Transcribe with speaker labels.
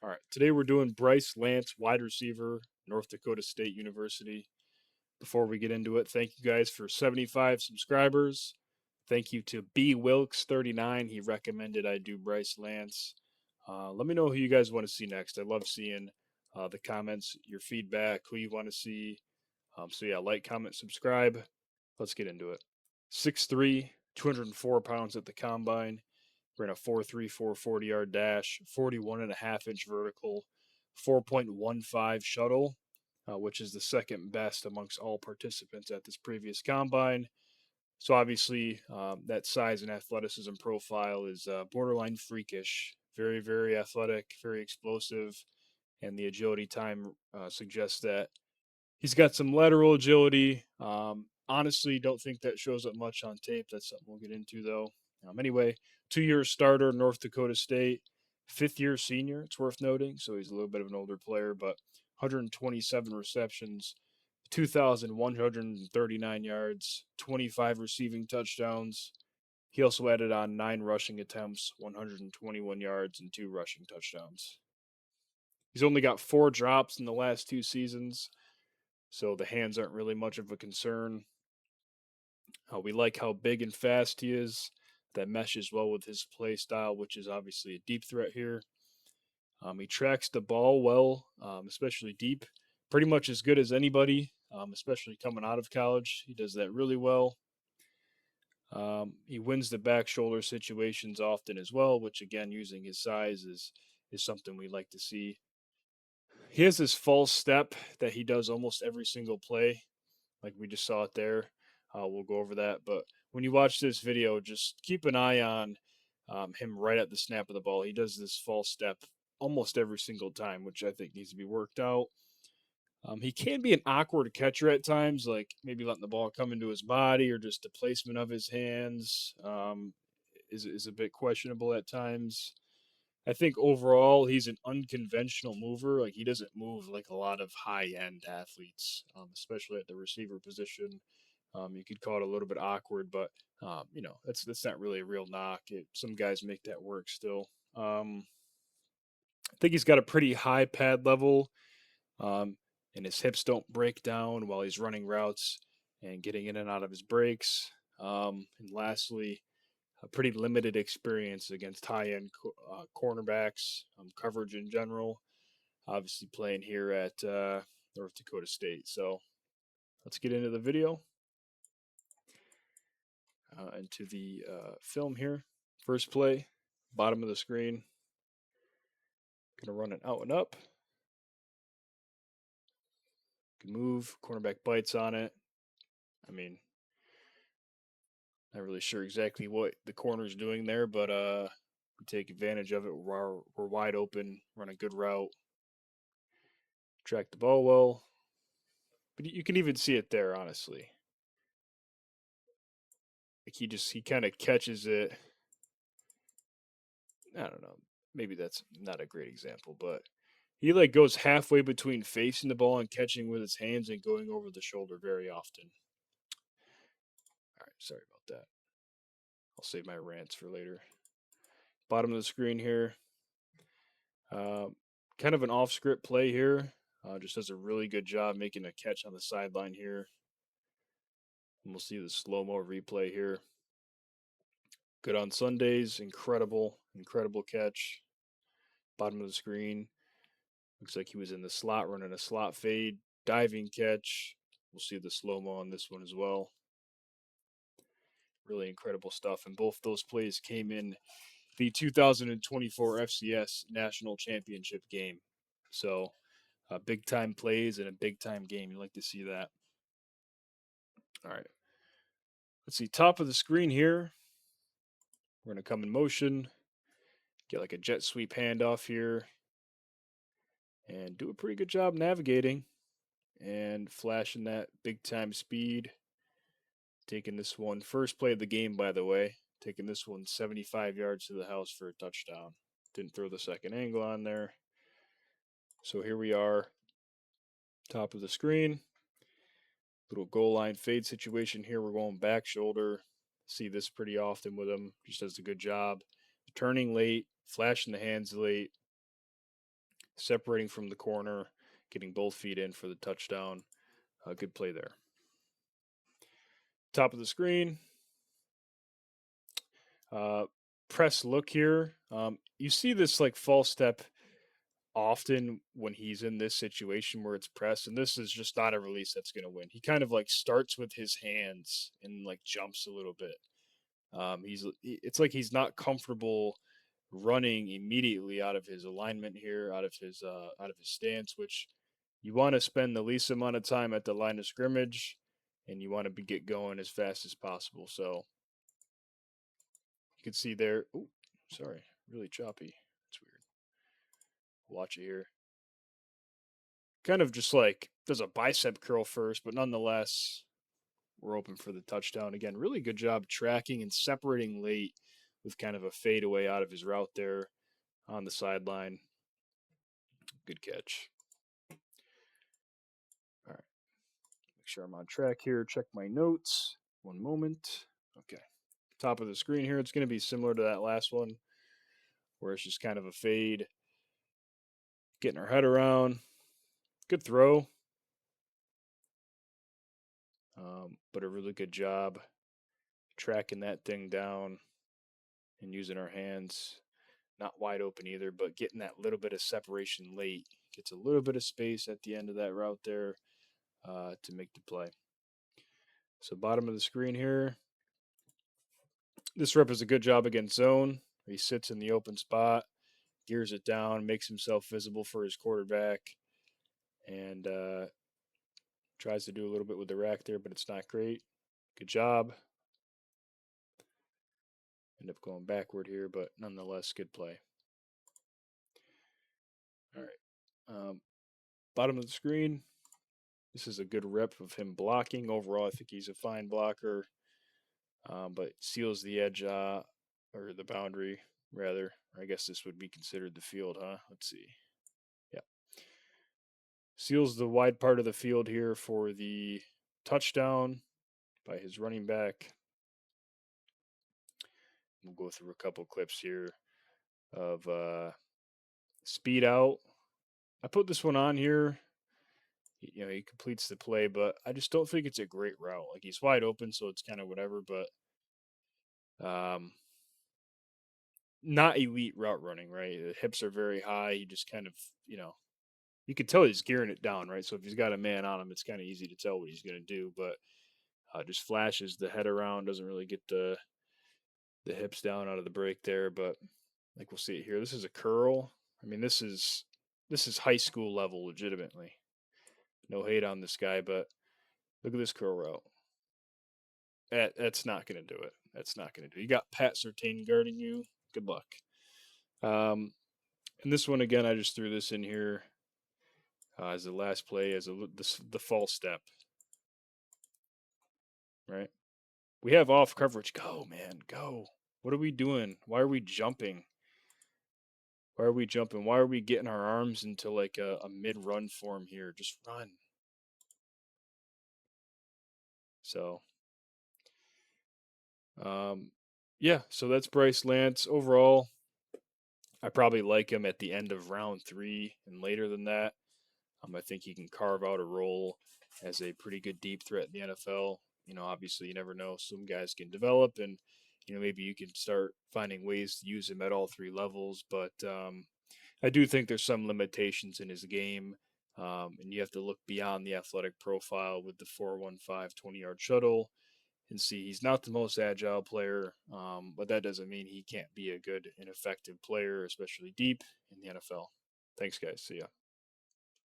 Speaker 1: All right, today we're doing Bryce Lance, wide receiver, North Dakota State University. Before we get into it, thank you guys for 75 subscribers. Thank you to B Wilkes 39. He recommended I do Bryce Lance. Let me know who you guys want to see next. I love seeing the comments, your feedback, who you want to see. So yeah, like, comment, subscribe. Let's get into it. 6'3", 204 pounds at the combine. Ran a 4.3, 440-yard dash, 41.5-inch vertical, 4.15 shuttle, which is the second best amongst all participants at this previous combine. So obviously, that size and athleticism profile is borderline freakish. Very, very athletic, very explosive, and the agility time suggests that he's got some lateral agility. Honestly, don't think that shows up much on tape. That's something we'll get into, though. Anyway, 2 year starter, North Dakota State, 5th-year senior. It's worth noting, so he's a little bit of an older player, but 127 receptions, 2,139 yards, 25 receiving touchdowns. He also added on 9 rushing attempts, 121 yards, and 2 rushing touchdowns. He's only got 4 drops in the last 2 seasons, so the hands aren't really much of a concern. We like how big and fast he is. That meshes well with his play style, which is obviously a deep threat here. He tracks the ball well, especially deep, pretty much as good as anybody, especially coming out of college. He does that really well. He wins the back shoulder situations often as well, which again, using his size is something we like to see. He has this false step that he does almost every single play, like we just saw it there. We'll go over that. But when you watch this video, just keep an eye on him right at the snap of the ball. He does this false step almost every single time, which I think needs to be worked out. He can be an awkward catcher at times, like maybe letting the ball come into his body or just the placement of his hands is a bit questionable at times. I think overall he's an unconventional mover. Like he doesn't move like a lot of high end athletes, especially at the receiver position. You could call it a little bit awkward, but that's not really a real knock. Some guys make that work still. I think he's got a pretty high pad level, um, and his hips don't break down while he's running routes and getting in and out of his breaks. And lastly, a pretty limited experience against high-end cornerbacks, coverage in general. Obviously, playing here at North Dakota State. So let's get into the video, into the film here. First play, bottom of the screen. Gonna run it out and up. Good move. Cornerback bites on it. I mean, not really sure exactly what the corner's doing there, but we take advantage of it. We're wide open, run a good route, track the ball well. But you can even see it there, honestly. Like he kind of catches it. I don't know. Maybe that's not a great example, but he like goes halfway between facing the ball and catching with his hands and going over the shoulder very often. All right, sorry about that. I'll save my rants for later. Bottom of the screen here. Uh, Kind of an off script play here. Just does a really good job making a catch on the sideline here. And we'll see the slow mo replay here. Good on Sundays. Incredible, incredible catch. Bottom of the screen. Looks like he was in the slot running a slot fade. Diving catch. We'll see the slow mo on this one as well. Really incredible stuff. And both those plays came in the 2024 FCS National Championship game. So, big time plays in a big time game. You like to see that. All right. Let's see. Top of the screen here. We're going to come in motion, get like a jet sweep handoff here, and do a pretty good job navigating and flashing that big time speed. Taking this one, first play of the game, by the way. Taking this one 75 yards to the house for a touchdown. Didn't throw the second angle on there. So here we are, top of the screen. Little goal line fade situation here. We're going back shoulder. See this pretty often with him. Just does a good job. Turning late, flashing the hands late. separating from the corner, getting both feet in for the touchdown. Good play there. Top of the screen. Press look here. You see this like false step often when he's in this situation where it's press, and this is just not a release that's going to win. He kind of like starts with his hands and like jumps a little bit. It's like he's not comfortable running immediately out of his alignment here, out of his stance, which you want to spend the least amount of time at the line of scrimmage, and you want to get going as fast as possible. So you can see there. Oh, sorry, really choppy. It's weird. Watch it here. Kind of just like does a bicep curl first, but nonetheless, we're open for the touchdown. Again, really good job tracking and separating late with kind of a fadeaway out of his route there on the sideline. Good catch. All right. Make sure I'm on track here. Check my notes. One moment. Okay. Top of the screen here. It's going to be similar to that last one where it's just kind of a fade. Getting our head around. Good throw. But a really good job tracking that thing down and using our hands. Not wide open either, but getting that little bit of separation late. Gets a little bit of space at the end of that route there to make the play. So bottom of the screen here. This rep is a good job against zone. He sits in the open spot, gears it down, makes himself visible for his quarterback, and tries to do a little bit with the rack there, but it's not great. Good job. End up going backward here, but nonetheless, good play. All right. Bottom of the screen. This is a good rep of him blocking. Overall, I think he's a fine blocker, but seals the edge or the boundary, rather. I guess this would be considered the field, huh? Let's see. Yeah. Seals the wide part of the field here for the touchdown by his running back. We'll go through a couple clips here of speed out. I put this one on here. He completes the play, but I just don't think it's a great route. Like he's wide open, so it's kind of whatever, but not elite route running, right? The hips are very high. He just kind of, you can tell he's gearing it down, right? So if he's got a man on him, it's kind of easy to tell what he's going to do, but just flashes the head around, doesn't really get the hips down out of the break there, but like we'll see it here. This is a curl. I mean, this is high school level legitimately. No hate on this guy, but look at this curl route. That's not going to do it. That's not going to do it. You got Pat Surtain guarding you. Good luck. And this one, again, I just threw this in here as the last play, as the false step. Right? We have off coverage. Go, man, go. What are we doing? Why are we jumping? Why are we jumping? Why are we getting our arms into like a mid-run form here? Just run. So, yeah, so that's Bryce Lance. Overall, I probably like him at the end of round 3 and later than that. I think he can carve out a role as a pretty good deep threat in the NFL. Obviously you never know. Some guys can develop and, maybe you can start finding ways to use him at all 3 levels. But I do think there's some limitations in his game. And you have to look beyond the athletic profile with the 4.15 20-yard shuttle and see he's not the most agile player, but that doesn't mean he can't be a good and effective player, especially deep in the NFL. Thanks, guys. See ya.